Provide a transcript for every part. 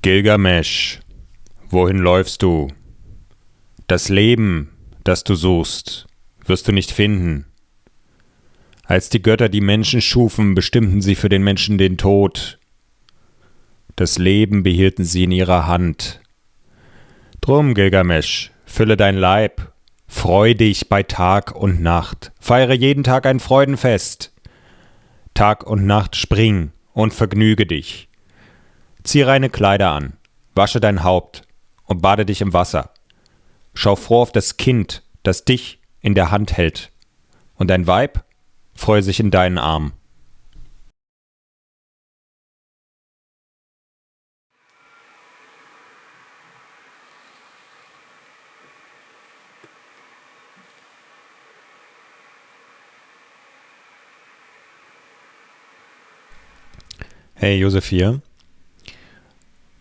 Gilgamesch, wohin läufst du? Das Leben, das du suchst, wirst du nicht finden. Als die Götter die Menschen schufen, bestimmten sie für den Menschen den Tod. Das Leben behielten sie in ihrer Hand. Drum, Gilgamesch, fülle dein Leib, freu dich bei Tag und Nacht, feiere jeden Tag ein Freudenfest. Tag und Nacht spring und vergnüge dich. Zieh reine Kleider an, wasche dein Haupt und bade dich im Wasser. Schau froh auf das Kind, das dich in der Hand hält. Und dein Weib freue sich in deinen Armen. Hey, Josef hier.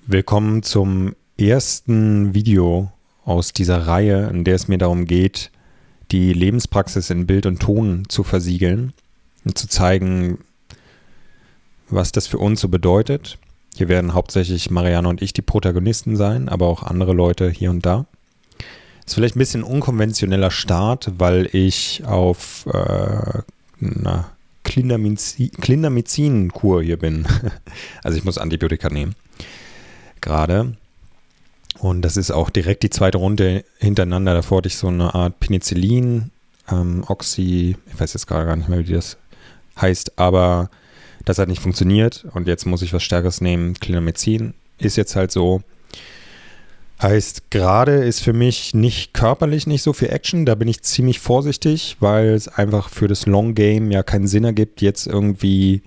Willkommen zum ersten Video aus dieser Reihe, in der es mir darum geht, die Lebenspraxis in Bild und Ton zu versiegeln und zu zeigen, was das für uns so bedeutet. Hier werden hauptsächlich Marianne und ich die Protagonisten sein, aber auch andere Leute hier und da. Ist vielleicht ein bisschen unkonventioneller Start, weil ich auf einer Clindamycin-Kur hier bin. Also ich muss Antibiotika nehmen. Gerade. Und das ist auch direkt die zweite Runde hintereinander. Davor hatte ich so eine Art Penicillin, ich weiß jetzt gerade gar nicht mehr, wie das heißt, aber das hat nicht funktioniert und jetzt muss ich was Stärkeres nehmen. Clindamycin ist jetzt halt so. Heißt, gerade ist für mich körperlich nicht so viel Action. Da bin ich ziemlich vorsichtig, weil es einfach für das Long Game ja keinen Sinn ergibt, jetzt irgendwie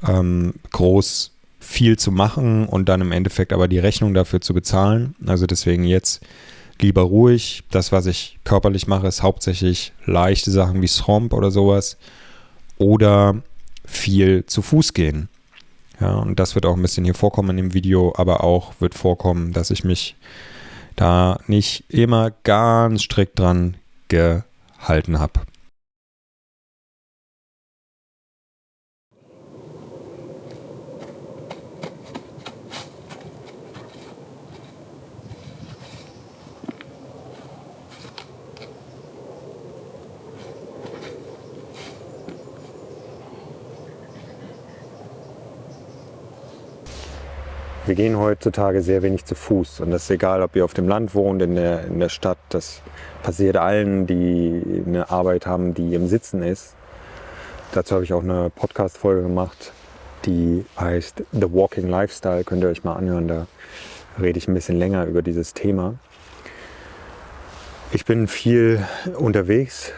groß viel zu machen und dann im Endeffekt aber die Rechnung dafür zu bezahlen. Also deswegen jetzt lieber ruhig. Das, was ich körperlich mache, ist hauptsächlich leichte Sachen wie Thromb oder sowas oder viel zu Fuß gehen. Ja, und das wird auch ein bisschen hier vorkommen in dem Video, aber auch wird vorkommen, dass ich mich da nicht immer ganz strikt dran gehalten habe. Wir gehen heutzutage sehr wenig zu Fuß und das ist egal, ob ihr auf dem Land wohnt, in der Stadt. Das passiert allen, die eine Arbeit haben, die im Sitzen ist. Dazu habe ich auch eine Podcast-Folge gemacht, die heißt The Walking Lifestyle. Könnt ihr euch mal anhören, da rede ich ein bisschen länger über dieses Thema. Ich bin viel unterwegs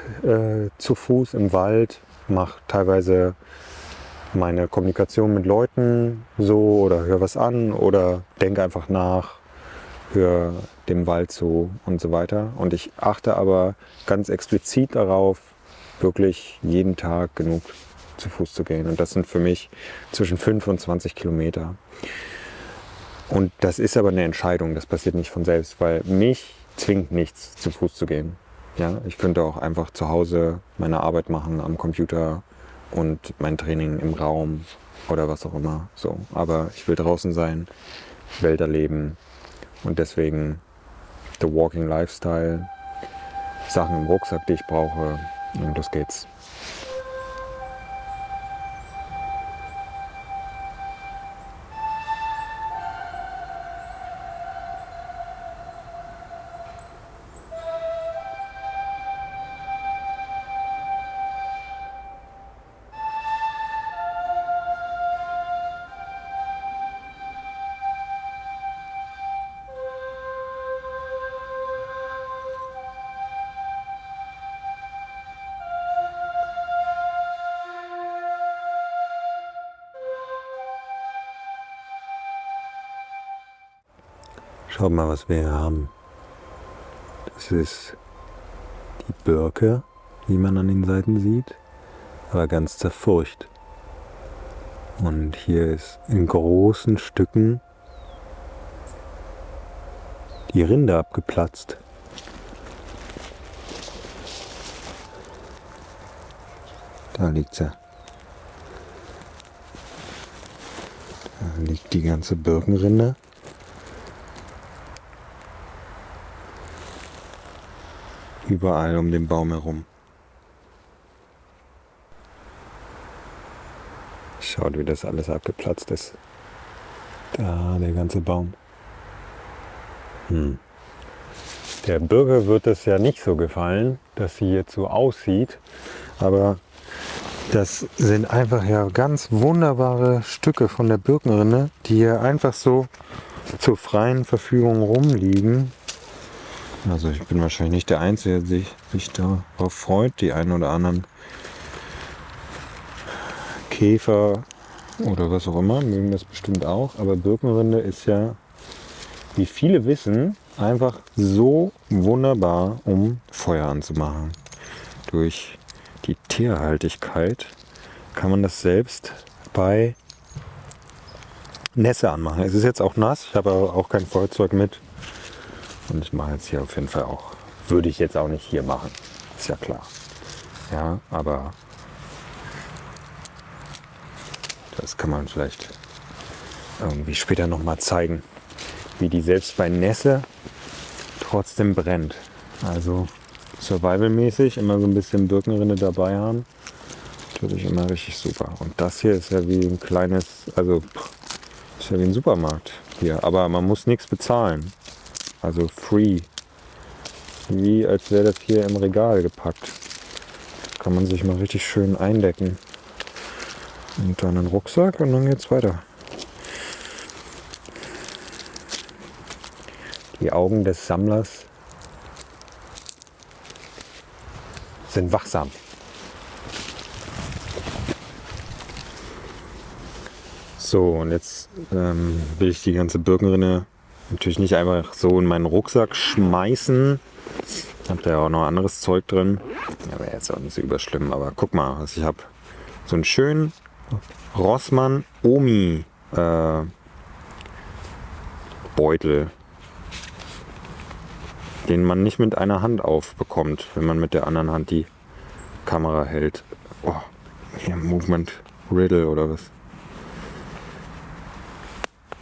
zu Fuß im Wald, mache teilweise meine Kommunikation mit Leuten so oder höre was an oder denke einfach nach, höre dem Wald zu und so weiter. Und ich achte aber ganz explizit darauf, wirklich jeden Tag genug zu Fuß zu gehen. Und das sind für mich zwischen 5 und 20 Kilometer. Und das ist aber eine Entscheidung, das passiert nicht von selbst, weil mich zwingt nichts, zu Fuß zu gehen. Ja, ich könnte auch einfach zu Hause meine Arbeit machen am Computer und mein Training im Raum oder was auch immer. So. Aber ich will draußen sein, Wälder leben und deswegen The Walking Lifestyle, Sachen im Rucksack, die ich brauche und los geht's. Schaut mal, was wir hier haben. Das ist die Birke, wie man an den Seiten sieht, aber ganz zerfurcht. Und hier ist in großen Stücken die Rinde abgeplatzt. Da liegt sie. Da liegt die ganze Birkenrinde. Überall um den Baum herum. Schaut, wie das alles abgeplatzt ist. Da, der ganze Baum. Der Birke wird es ja nicht so gefallen, dass sie jetzt so aussieht. Aber das sind einfach ja ganz wunderbare Stücke von der Birkenrinde, die hier einfach so zur freien Verfügung rumliegen. Also ich bin wahrscheinlich nicht der Einzige, der sich darauf freut. Die einen oder anderen Käfer oder was auch immer mögen das bestimmt auch. Aber Birkenrinde ist ja, wie viele wissen, einfach so wunderbar, um Feuer anzumachen. Durch die Teerhaltigkeit kann man das selbst bei Nässe anmachen. Es ist jetzt auch nass, ich habe aber auch kein Feuerzeug mit. Und ich mache jetzt hier auf jeden Fall auch, würde ich jetzt auch nicht hier machen, ist ja klar. Ja, aber das kann man vielleicht irgendwie später nochmal zeigen, wie die selbst bei Nässe trotzdem brennt. Also survivalmäßig immer so ein bisschen Birkenrinde dabei haben, natürlich immer richtig super. Und das hier ist ja wie ein kleines, also ist ja wie ein Supermarkt hier, aber man muss nichts bezahlen. Also free. Wie als wäre das hier im Regal gepackt. Kann man sich mal richtig schön eindecken. Und dann einen Rucksack und dann geht's weiter. Die Augen des Sammlers sind wachsam. So, und jetzt will ich die ganze Birkenrinde natürlich nicht einfach so in meinen Rucksack schmeißen. Hab da ja auch noch anderes Zeug drin. Ja, wäre jetzt auch nicht so überschlimm, aber guck mal, was ich habe. So einen schönen Rossmann Omi Beutel, den man nicht mit einer Hand aufbekommt, wenn man mit der anderen Hand die Kamera hält. Oh, hier Movement Riddle oder was.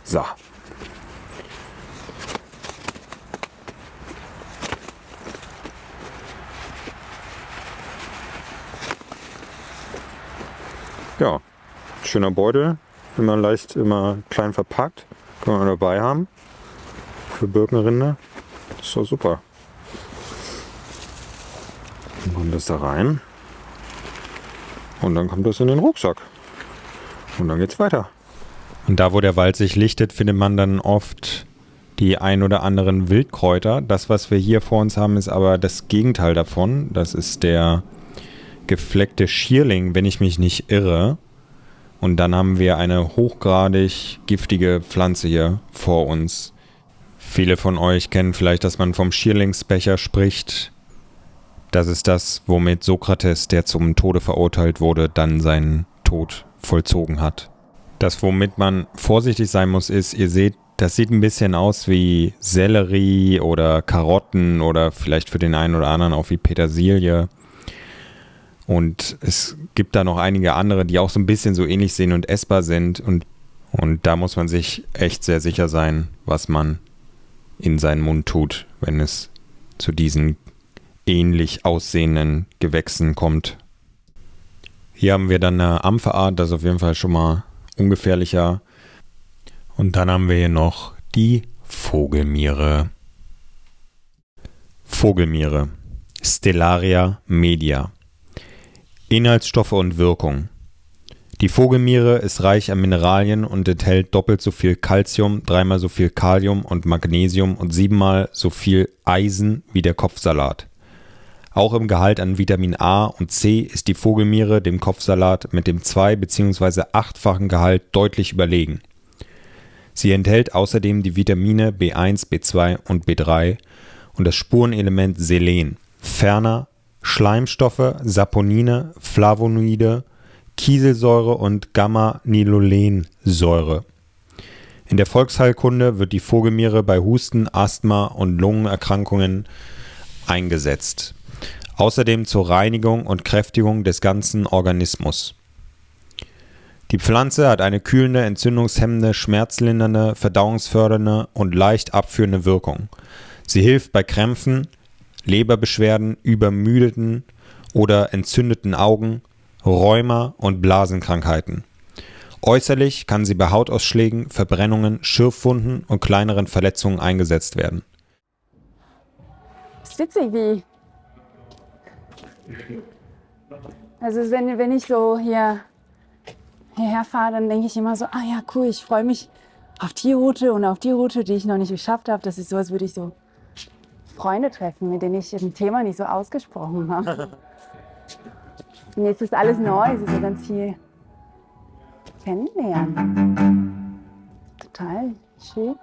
So. Ja, schöner Beutel, immer leicht, immer klein verpackt, kann man dabei haben für Birkenrinde. Das ist doch super. Dann kommt das da rein und dann kommt das in den Rucksack und dann geht's weiter. Und da, wo der Wald sich lichtet, findet man dann oft die ein oder anderen Wildkräuter. Das, was wir hier vor uns haben, ist aber das Gegenteil davon. Das ist der gefleckte Schierling, wenn ich mich nicht irre. Und dann haben wir eine hochgradig giftige Pflanze hier vor uns. Viele von euch kennen vielleicht, dass man vom Schierlingsbecher spricht. Das ist das, womit Sokrates, der zum Tode verurteilt wurde, dann seinen Tod vollzogen hat. Das, womit man vorsichtig sein muss, ist, ihr seht, das sieht ein bisschen aus wie Sellerie oder Karotten oder vielleicht für den einen oder anderen auch wie Petersilie. Und es gibt da noch einige andere, die auch so ein bisschen so ähnlich sehen und essbar sind. Und da muss man sich echt sehr sicher sein, was man in seinen Mund tut, wenn es zu diesen ähnlich aussehenden Gewächsen kommt. Hier haben wir dann eine Ampferart, das ist auf jeden Fall schon mal ungefährlicher. Und dann haben wir hier noch die Vogelmiere. Vogelmiere, Stellaria media. Inhaltsstoffe und Wirkung. Die Vogelmiere ist reich an Mineralien und enthält doppelt so viel Calcium, 3-mal so viel Kalium und Magnesium und 7-mal so viel Eisen wie der Kopfsalat. Auch im Gehalt an Vitamin A und C ist die Vogelmiere dem Kopfsalat mit dem 2- bzw. 8-fachen Gehalt deutlich überlegen. Sie enthält außerdem die Vitamine B1, B2 und B3 und das Spurenelement Selen. Ferner Schleimstoffe, Saponine, Flavonoide, Kieselsäure und Gamma-Nilolensäure. In der Volksheilkunde wird die Vogelmiere bei Husten, Asthma und Lungenerkrankungen eingesetzt. Außerdem zur Reinigung und Kräftigung des ganzen Organismus. Die Pflanze hat eine kühlende, entzündungshemmende, schmerzlindernde, verdauungsfördernde und leicht abführende Wirkung. Sie hilft bei Krämpfen, Leberbeschwerden, übermüdeten oder entzündeten Augen, Rheuma und Blasenkrankheiten. Äußerlich kann sie bei Hautausschlägen, Verbrennungen, Schürfwunden und kleineren Verletzungen eingesetzt werden. Das ist witzig, wie. Also wenn ich so hierher fahre, dann denke ich immer so, ah ja, cool, ich freue mich auf die Route und auf die Route, die ich noch nicht geschafft habe. Das ist so, als würde ich so Freunde treffen, mit denen ich ein Thema nicht so ausgesprochen habe. Und jetzt ist alles neu, es ist so ganz viel kennenlernen. Total schön.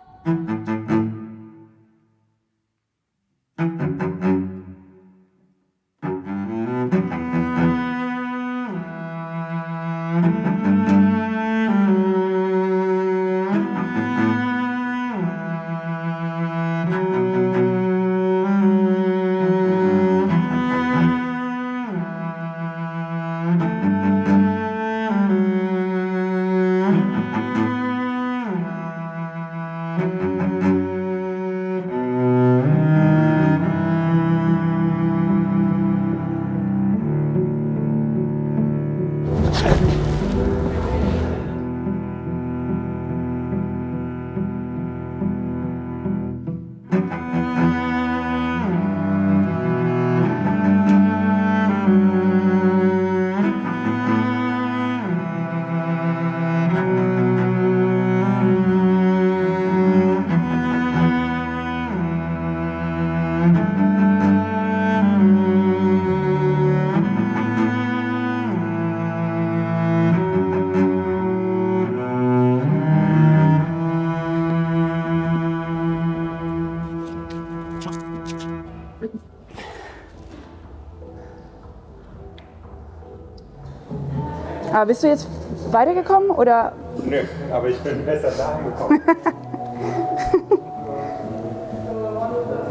Aber bist du jetzt weitergekommen oder? Nö, aber ich bin besser da angekommen.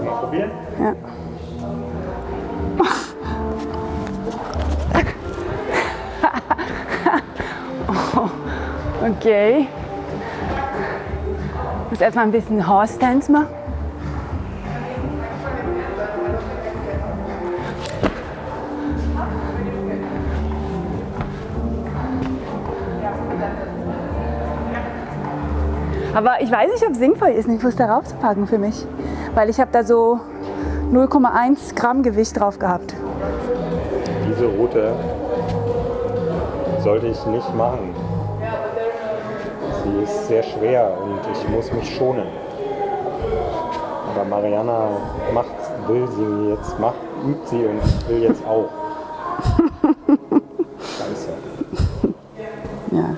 Mal probieren? Ja. Oh, okay. Ich muss erstmal ein bisschen Horse Dance machen. Aber ich weiß nicht, ob es sinnvoll ist, den Fuß darauf zu packen für mich. Weil ich habe da so 0,1 Gramm Gewicht drauf gehabt. Diese Route sollte ich nicht machen. Sie ist sehr schwer und ich muss mich schonen. Aber Mariana will sie jetzt, übt sie und ich will jetzt auch. Scheiße. Ja.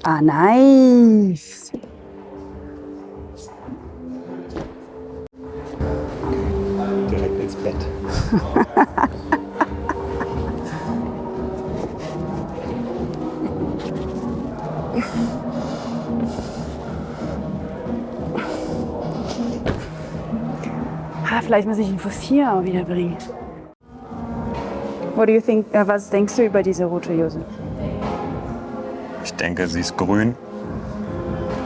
Ah, nice. Direkt ins Bett. Vielleicht muss ich den Fuß hier auch wieder bringen. What do you think, was denkst du über diese Route, Josef? Ich denke, sie ist grün.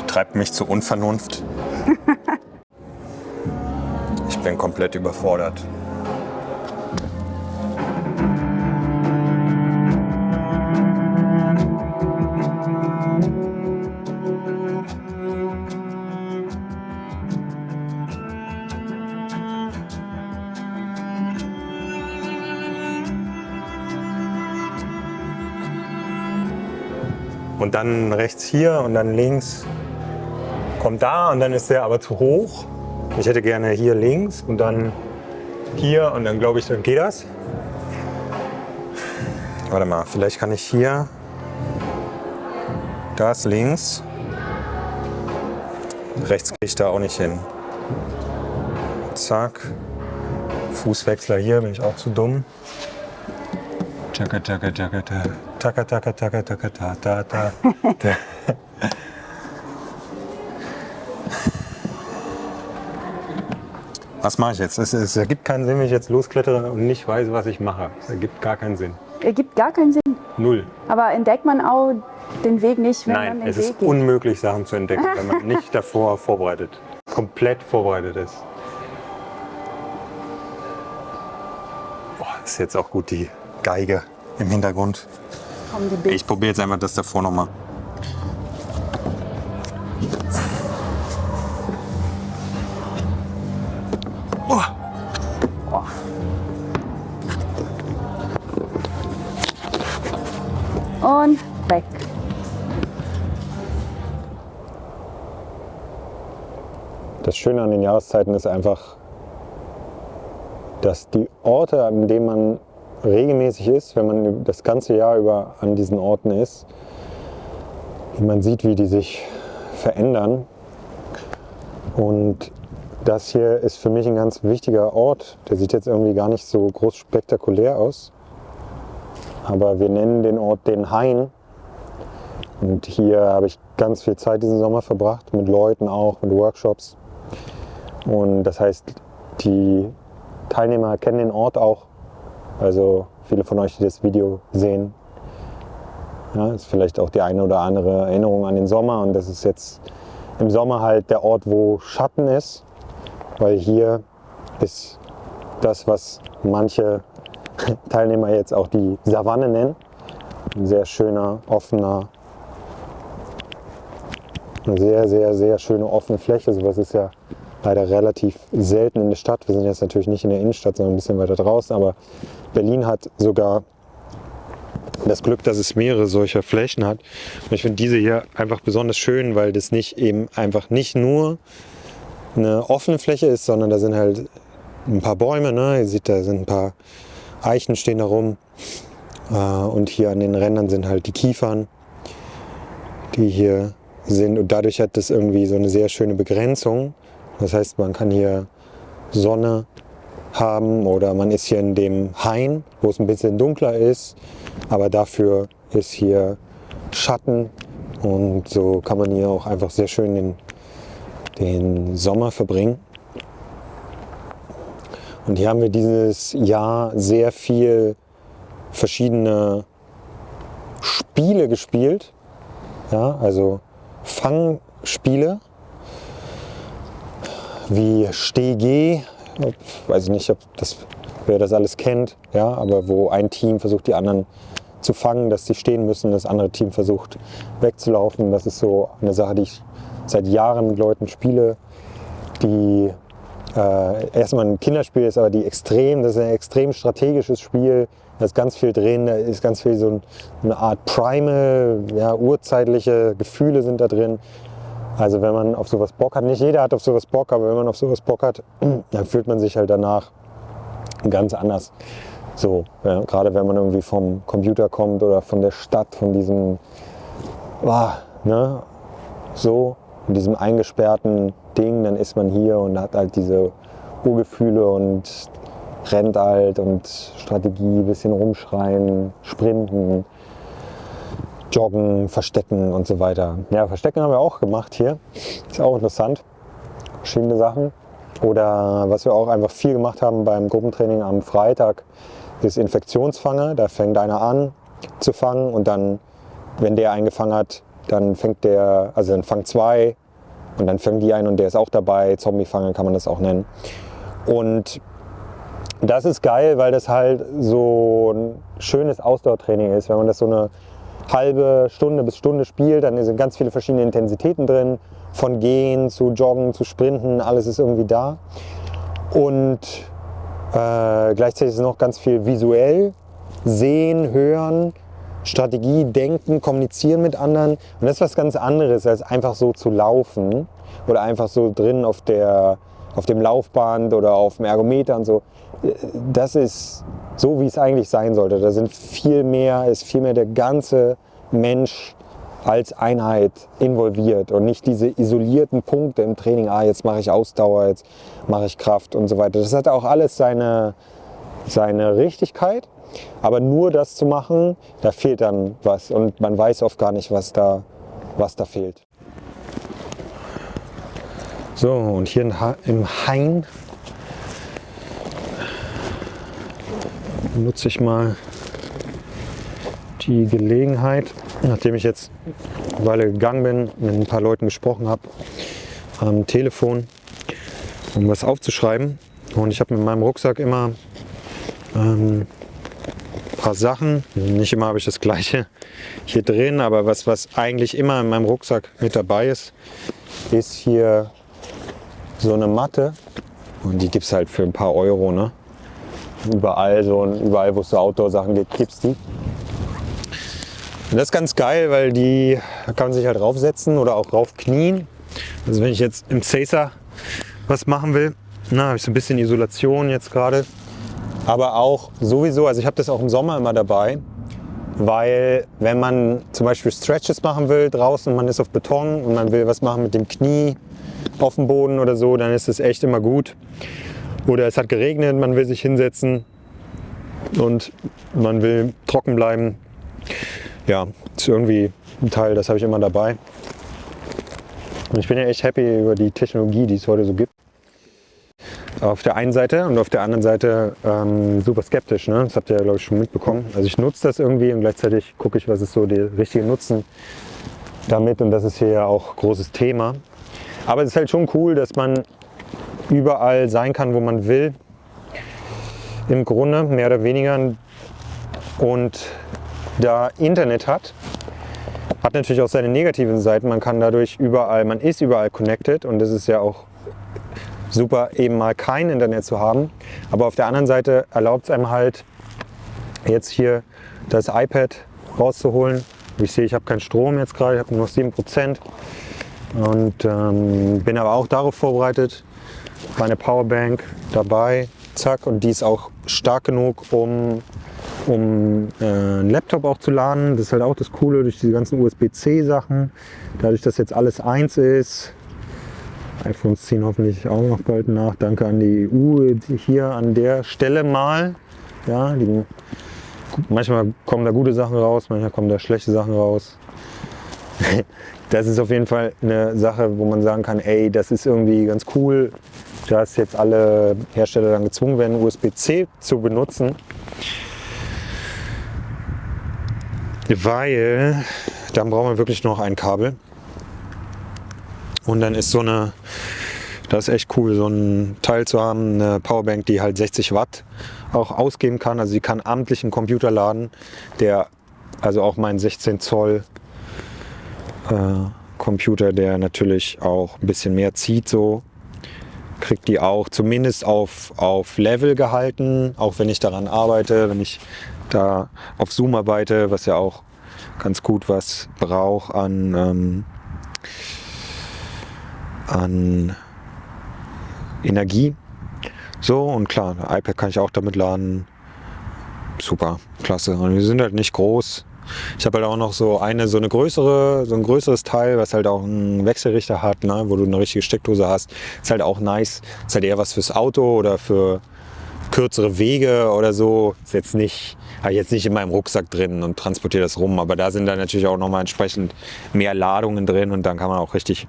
Treibt mich zur Unvernunft. Ich bin komplett überfordert. Und dann rechts hier und dann links kommt da und dann ist der aber zu hoch. Ich hätte gerne hier links und dann hier und dann glaube ich, dann geht das. Warte mal, vielleicht kann ich hier, das links, rechts kriege ich da auch nicht hin. Zack, Fußwechsler hier, bin ich auch zu dumm. Taka, taka, taka, ta. Taka, taka, taka, taka, ta, ta, ta. Was mache ich jetzt? Es ergibt keinen Sinn, wenn ich jetzt losklettere und nicht weiß, was ich mache. Es ergibt gar keinen Sinn. Ergibt gar keinen Sinn. Null. Aber entdeckt man auch den Weg nicht, wenn man Nein, den es Weg ist geht? unmöglich, Sachen zu entdecken, wenn man nicht davor vorbereitet, komplett vorbereitet ist. Boah, ist jetzt auch gut die Geige im Hintergrund. Kommen die Bits. Ich probiere jetzt einfach das davor nochmal. Und weg. Das Schöne an den Jahreszeiten ist einfach, dass die Orte, an denen man regelmäßig ist, wenn man das ganze Jahr über an diesen Orten ist, man sieht, wie die sich verändern. Und das hier ist für mich ein ganz wichtiger Ort. Der sieht jetzt irgendwie gar nicht so groß spektakulär aus. Aber wir nennen den Ort den Hain. Und hier habe ich ganz viel Zeit diesen Sommer verbracht, mit Leuten auch, mit Workshops. Und das heißt, die Teilnehmer kennen den Ort auch. Also viele von euch, die das Video sehen, ja, ist vielleicht auch die eine oder andere Erinnerung an den Sommer. Und das ist jetzt im Sommer halt der Ort, wo Schatten ist. Weil hier ist das, was manche Teilnehmer jetzt auch die Savanne nennen. Ein sehr schöner, offener, eine sehr, sehr, sehr schöne offene Fläche. Sowas ist ja leider relativ selten in der Stadt. Wir sind jetzt natürlich nicht in der Innenstadt, sondern ein bisschen weiter draußen. Aber Berlin hat sogar das Glück, dass es mehrere solcher Flächen hat. Und ich finde diese hier einfach besonders schön, weil das nicht eben einfach nicht nur eine offene Fläche ist, sondern da sind halt ein paar Bäume. Ne? Ihr seht, da sind ein paar Eichen stehen da rum. Und hier an den Rändern sind halt die Kiefern, die hier sind. Und dadurch hat das irgendwie so eine sehr schöne Begrenzung. Das heißt, man kann hier Sonne haben oder man ist hier in dem Hain, wo es ein bisschen dunkler ist. Aber dafür ist hier Schatten. Und so kann man hier auch einfach sehr schön den Sommer verbringen. Und hier haben wir dieses Jahr sehr viel verschiedene Spiele gespielt. Ja, also Fangspiele wie Steh-Geh, weiß ich nicht, wer das alles kennt, ja, aber wo ein Team versucht, die anderen zu fangen, dass sie stehen müssen, das andere Team versucht wegzulaufen. Das ist so eine Sache, die ich seit Jahren mit Leuten spiele, die erstmal ein Kinderspiel ist, aber das ist ein extrem strategisches Spiel. Da ist ganz viel drin, da ist ganz viel so eine Art Primal, ja, urzeitliche Gefühle sind da drin. Also wenn man auf sowas Bock hat, nicht jeder hat auf sowas Bock, aber wenn man auf sowas Bock hat, dann fühlt man sich halt danach ganz anders. So, ja, gerade wenn man irgendwie vom Computer kommt oder von der Stadt, von diesem, so, in diesem eingesperrten Ding, dann ist man hier und hat halt diese Urgefühle und rennt halt und Strategie, ein bisschen rumschreien, sprinten, joggen, verstecken und so weiter. Ja, verstecken haben wir auch gemacht hier. Ist auch interessant. Verschiedene Sachen. Oder was wir auch einfach viel gemacht haben beim Gruppentraining am Freitag, ist Infektionsfange. Da fängt einer an zu fangen und dann, wenn der einen gefangen hat, dann dann fangen zwei und dann fangen die einen und der ist auch dabei. Zombie-Fange kann man das auch nennen. Und das ist geil, weil das halt so ein schönes Ausdauertraining ist. Wenn man das so eine halbe Stunde bis Stunde spielt, dann sind ganz viele verschiedene Intensitäten drin. Von Gehen zu Joggen zu Sprinten, alles ist irgendwie da. Und gleichzeitig ist noch ganz viel visuell. Sehen, hören, Strategie, denken, kommunizieren mit anderen. Und das ist was ganz anderes, als einfach so zu laufen oder einfach so drin auf dem Laufband oder auf dem Ergometer und so. Das ist so, wie es eigentlich sein sollte. Da ist viel mehr der ganze Mensch als Einheit involviert und nicht diese isolierten Punkte im Training. Jetzt mache ich Ausdauer, jetzt mache ich Kraft und so weiter. Das hat auch alles seine Richtigkeit. Aber nur das zu machen, da fehlt dann was und man weiß oft gar nicht, was da fehlt. So, und hier im Hain nutze ich mal die Gelegenheit, nachdem ich jetzt eine Weile gegangen bin, mit ein paar Leuten gesprochen habe, am Telefon, um was aufzuschreiben. Und ich habe mit meinem Rucksack immer ein paar Sachen. Nicht immer habe ich das gleiche hier drin, aber was eigentlich immer in meinem Rucksack mit dabei ist hier so eine Matte. Und die gibt es halt für ein paar Euro, ne? Überall, wo es so Outdoor-Sachen gibt, gibt es die. Und das ist ganz geil, weil da kann man sich halt raufsetzen oder auch raufknien. Also wenn ich jetzt im Caesar was machen will, habe ich so ein bisschen Isolation jetzt gerade. Aber auch sowieso, also ich habe das auch im Sommer immer dabei, weil wenn man zum Beispiel Stretches machen will draußen und man ist auf Beton und man will was machen mit dem Knie auf dem Boden oder so, dann ist es echt immer gut. Oder es hat geregnet, man will sich hinsetzen und man will trocken bleiben. Ja, ist irgendwie ein Teil, das habe ich immer dabei. Und ich bin ja echt happy über die Technologie, die es heute so gibt. Auf der einen Seite und auf der anderen Seite super skeptisch, ne? Das habt ihr ja, glaube ich, schon mitbekommen. Also ich nutze das irgendwie und gleichzeitig gucke ich, was ist so der richtige Nutzen damit. Und das ist hier ja auch großes Thema. Aber es ist halt schon cool, dass man überall sein kann, wo man will. Im Grunde, mehr oder weniger. Und da Internet hat natürlich auch seine negativen Seiten. Man kann dadurch man ist überall connected und das ist ja auch super, eben mal kein Internet zu haben. Aber auf der anderen Seite erlaubt es einem halt, jetzt hier das iPad rauszuholen. Ich sehe, ich habe keinen Strom jetzt gerade, ich habe nur noch 7%. Und bin aber auch darauf vorbereitet. Meine Powerbank dabei, zack. Und die ist auch stark genug, um einen Laptop auch zu laden. Das ist halt auch das Coole durch diese ganzen USB-C-Sachen. Dadurch, dass jetzt alles eins ist. iPhones ziehen hoffentlich auch noch bald nach. Danke an die EU hier an der Stelle mal. Ja, manchmal kommen da gute Sachen raus, manchmal kommen da schlechte Sachen raus. Das ist auf jeden Fall eine Sache, wo man sagen kann, ey, das ist irgendwie ganz cool, dass jetzt alle Hersteller dann gezwungen werden, USB-C zu benutzen. Weil dann brauchen wir wirklich noch ein Kabel. Und dann ist das ist echt cool, so ein Teil zu haben, eine Powerbank, die halt 60 Watt auch ausgeben kann. Also sie kann amtlich einen Computer laden, also auch mein 16 Zoll Computer, der natürlich auch ein bisschen mehr zieht, so kriegt die auch zumindest auf Level gehalten, auch wenn ich daran arbeite, wenn ich da auf Zoom arbeite, was ja auch ganz gut was braucht an Energie. So, und klar, iPad kann ich auch damit laden. Super, klasse. Und wir sind halt nicht groß. Ich habe halt auch noch so ein größeres Teil, was halt auch einen Wechselrichter hat, ne, wo du eine richtige Steckdose hast. Ist halt auch nice. Ist halt eher was fürs Auto oder für kürzere Wege oder so. Habe ich jetzt nicht in meinem Rucksack drin und transportiere das rum. Aber da sind dann natürlich auch nochmal entsprechend mehr Ladungen drin und dann kann man auch richtig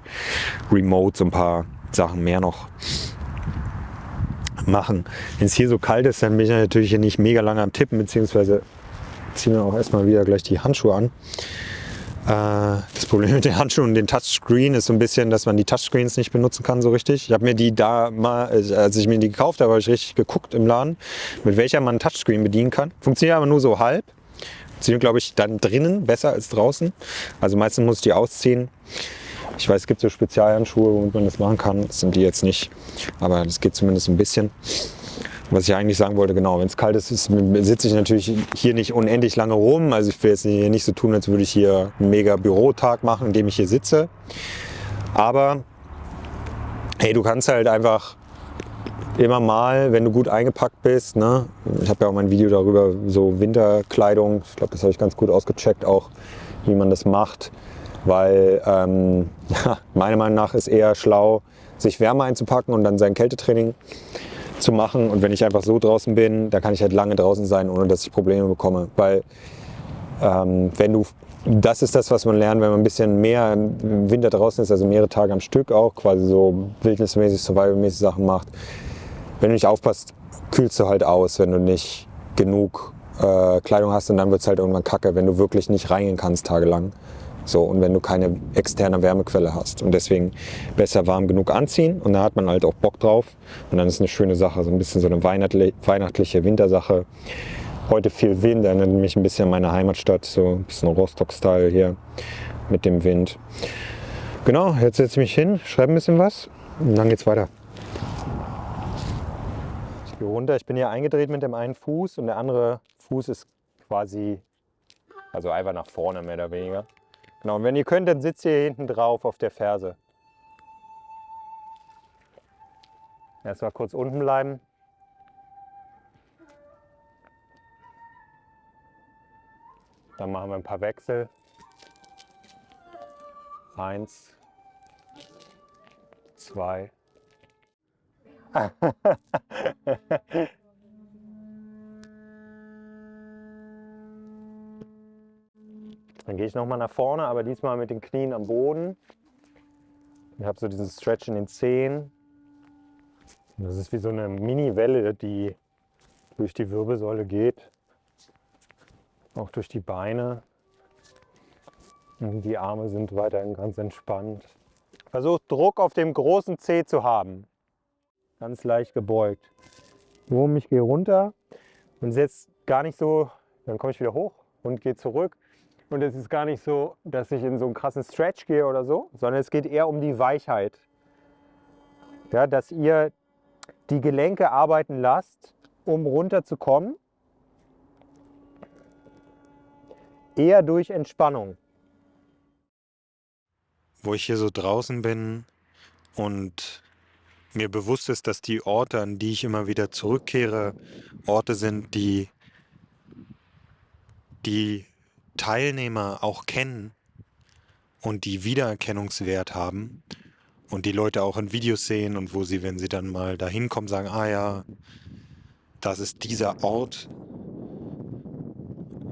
remote so ein paar Sachen mehr noch machen. Wenn es hier so kalt ist, dann bin ich natürlich hier nicht mega lange am Tippen, beziehungsweise ziehen wir auch erstmal wieder gleich die Handschuhe an. Das Problem mit den Handschuhen und den Touchscreen ist so ein bisschen, dass man die Touchscreens nicht benutzen kann so richtig. Ich habe mir die als ich mir die gekauft habe, habe ich richtig geguckt im Laden, mit welcher man einen Touchscreen bedienen kann. Funktioniert aber nur so halb. Funktioniert, glaube ich, dann drinnen besser als draußen. Also meistens muss ich die ausziehen. Ich weiß, es gibt so Spezialhandschuhe, womit man das machen kann. Das sind die jetzt nicht, aber das geht zumindest ein bisschen. Was ich eigentlich sagen wollte, genau, wenn es kalt ist, sitze ich natürlich hier nicht unendlich lange rum. Also ich will jetzt nicht so tun, als würde ich hier einen mega Bürotag machen, in dem ich hier sitze. Aber hey, du kannst halt einfach immer mal, wenn du gut eingepackt bist, ne? Ich habe ja auch mein Video darüber, so Winterkleidung, ich glaube, das habe ich ganz gut ausgecheckt, auch wie man das macht. Weil meiner Meinung nach ist eher schlau, sich wärmer einzupacken und dann sein Kältetraining zu machen. Und wenn ich einfach so draußen bin, da kann ich halt lange draußen sein, ohne dass ich Probleme bekomme. Weil das ist das, was man lernt, wenn man ein bisschen mehr im Winter draußen ist, also mehrere Tage am Stück auch, quasi so wildnismäßig, survivalmäßig Sachen macht. Wenn du nicht aufpasst, kühlst du halt aus, wenn du nicht genug Kleidung hast, und dann wird es halt irgendwann kacke, wenn du wirklich nicht reingehen kannst tagelang. So, und wenn du keine externe Wärmequelle hast. Und deswegen besser warm genug anziehen, und da hat man halt auch Bock drauf. Und dann ist es eine schöne Sache, so ein bisschen so eine weihnachtliche Wintersache. Heute viel Wind, erinnert mich ein bisschen an meine Heimatstadt, so ein bisschen Rostock-Style hier mit dem Wind. Genau, jetzt setze ich mich hin, schreibe ein bisschen was und dann geht's weiter. Ich gehe runter, ich bin hier eingedreht mit dem einen Fuß und der andere Fuß ist quasi, also einfach nach vorne mehr oder weniger. Genau, und wenn ihr könnt, dann sitzt ihr hier hinten drauf auf der Ferse. Erstmal kurz unten bleiben. Dann machen wir ein paar Wechsel. 1, 2. Dann gehe ich nochmal nach vorne, aber diesmal mit den Knien am Boden. Ich habe so diesen Stretch in den Zehen. Das ist wie so eine Mini-Welle, die durch die Wirbelsäule geht. Auch durch die Beine. Und die Arme sind weiterhin ganz entspannt. Versucht Druck auf dem großen Zeh zu haben. Ganz leicht gebeugt. Ich gehe runter und es ist jetzt gar nicht so, dann komme ich wieder hoch und gehe zurück. Und es ist gar nicht so, dass ich in so einen krassen Stretch gehe oder so, sondern es geht eher um die Weichheit. Ja, dass ihr die Gelenke arbeiten lasst, um runterzukommen. Eher durch Entspannung. Wo ich hier so draußen bin und mir bewusst ist, dass die Orte, an die ich immer wieder zurückkehre, Orte sind, die die Teilnehmer auch kennen und die Wiedererkennungswert haben und die Leute auch in Videos sehen und wo sie, wenn sie dann mal dahin kommen, sagen, ah ja, das ist dieser Ort.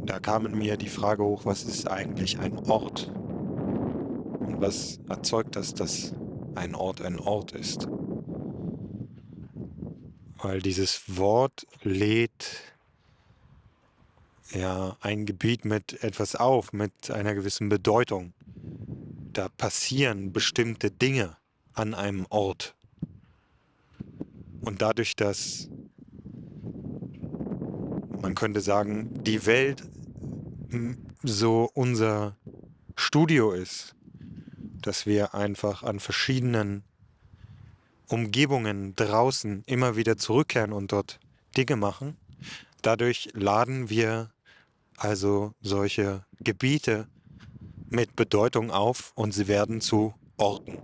Da kam in mir die Frage hoch, was ist eigentlich ein Ort? Und was erzeugt das, dass ein Ort ist? Weil dieses Wort lädt ja ein Gebiet mit etwas auf, mit einer gewissen Bedeutung. Da passieren bestimmte Dinge an einem Ort. Und dadurch, dass man könnte sagen, die Welt so unser Studio ist, dass wir einfach an verschiedenen Umgebungen draußen immer wieder zurückkehren und dort Dinge machen. Dadurch laden wir also solche Gebiete mit Bedeutung auf und sie werden zu Orten.